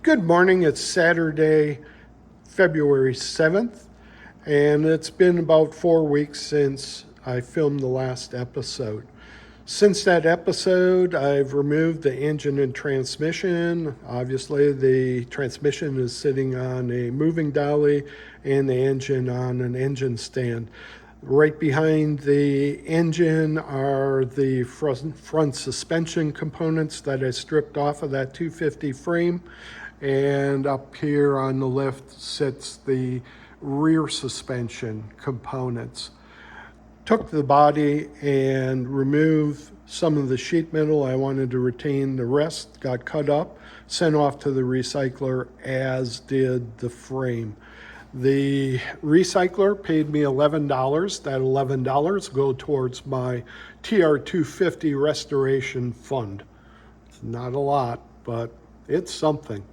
Good morning. It's Saturday, February 7th, and it's been about 4 weeks since I filmed the last episode. Since that episode, I've removed the engine and transmission. Obviously, the transmission is sitting on a moving dolly and the engine on an engine stand. Right behind the engine are the front suspension components that I stripped off of that 250 frame. And up here on the left sits the rear suspension components. Took the body and removed some of the sheet metal. I wanted to retain the rest, got cut up, sent off to the recycler, as did the frame. The recycler paid me $11. That $11 go towards my TR250 restoration fund. It's not a lot, but it's something.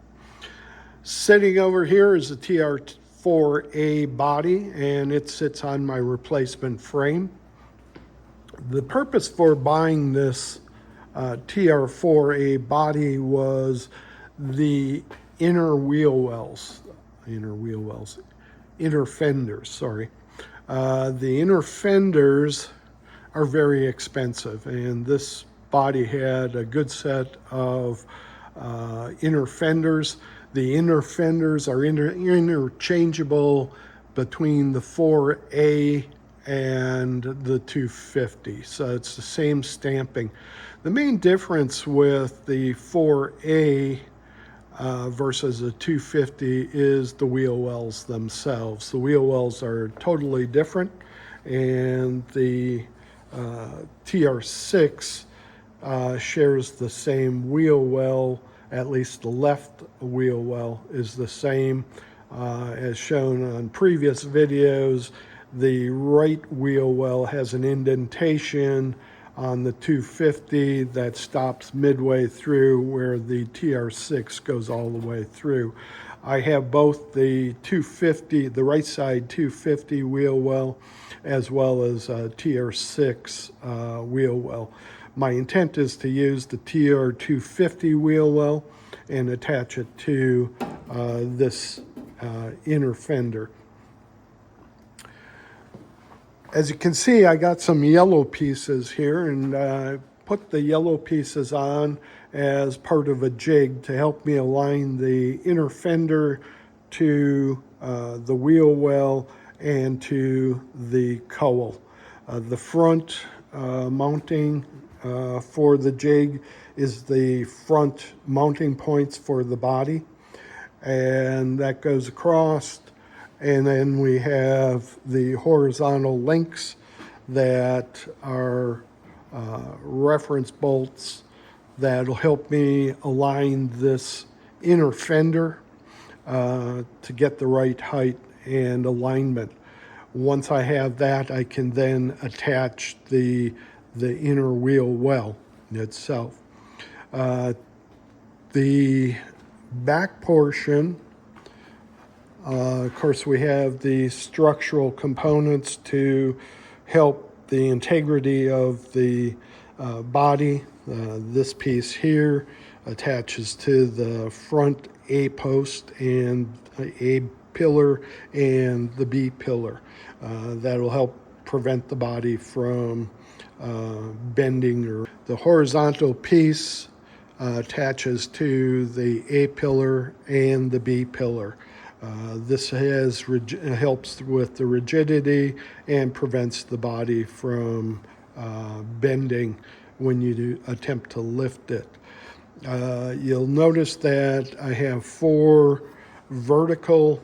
Sitting over here is a TR4A body, and it sits on my replacement frame. The purpose for buying this TR4A body was the inner fenders, sorry. The inner fenders are very expensive, and this body had a good set of inner fenders. The inner fenders are interchangeable between the 4A and the 250, so it's the same stamping. The main difference with the 4A versus the 250 is the wheel wells themselves. The wheel wells are totally different, and the TR6 shares the same wheel well. At least the left wheel well is the same. As shown on previous videos, the right wheel well has an indentation on the 250 that stops midway through, where the TR6 goes all the way through. I have both the 250, the right side 250 wheel well, as well as a TR6 wheel well. My intent is to use the TR250 wheel well and attach it to this inner fender. As you can see, I got some yellow pieces here, and I put the yellow pieces on as part of a jig to help me align the inner fender to the wheel well and to the cowl. The front mounting for the jig is the front mounting points for the body, and that goes across. And then we have the horizontal links that are reference bolts that'll help me align this inner fender to get the right height and alignment. Once I have that, I can then attach the inner wheel well itself. The back portion, of course, we have the structural components to help the integrity of the body. This piece here attaches to the front A post and A pillar and the B pillar. That'll help prevent the body from bending. Or the horizontal piece attaches to the A pillar and the B pillar. This helps with the rigidity and prevents the body from bending when you attempt to lift it. You'll notice that I have 4 vertical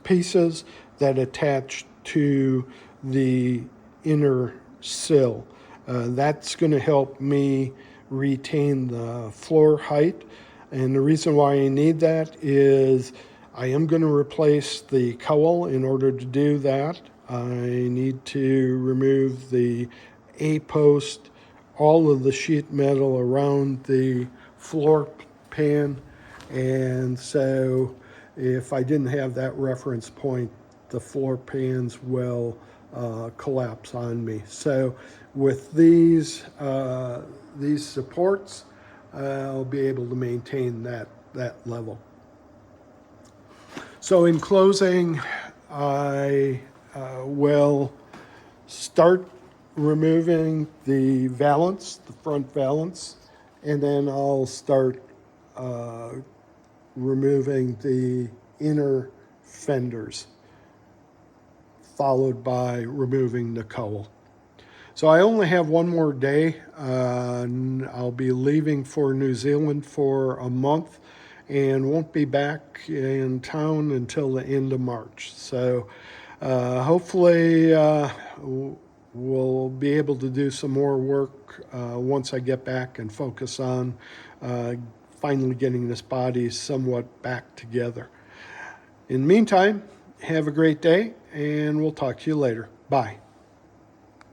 pieces that attach to the inner sill. That's going to help me retain the floor height. And the reason why I need that is I am going to replace the cowl. In order to do that, I need to remove the A post, all of the sheet metal around the floor pan. And so if I didn't have that reference point, the floor pans will collapse on me. So with these supports, I'll be able to maintain that level. So in closing, I will start removing the valance, the front valance, and then I'll start removing the inner fenders, followed by removing the cowl. So I only have one more day. I'll be leaving for New Zealand for a month and won't be back in town until the end of March. So hopefully we'll be able to do some more work once I get back and focus on finally getting this body somewhat back together. In the meantime, have a great day, and we'll talk to you later. Bye.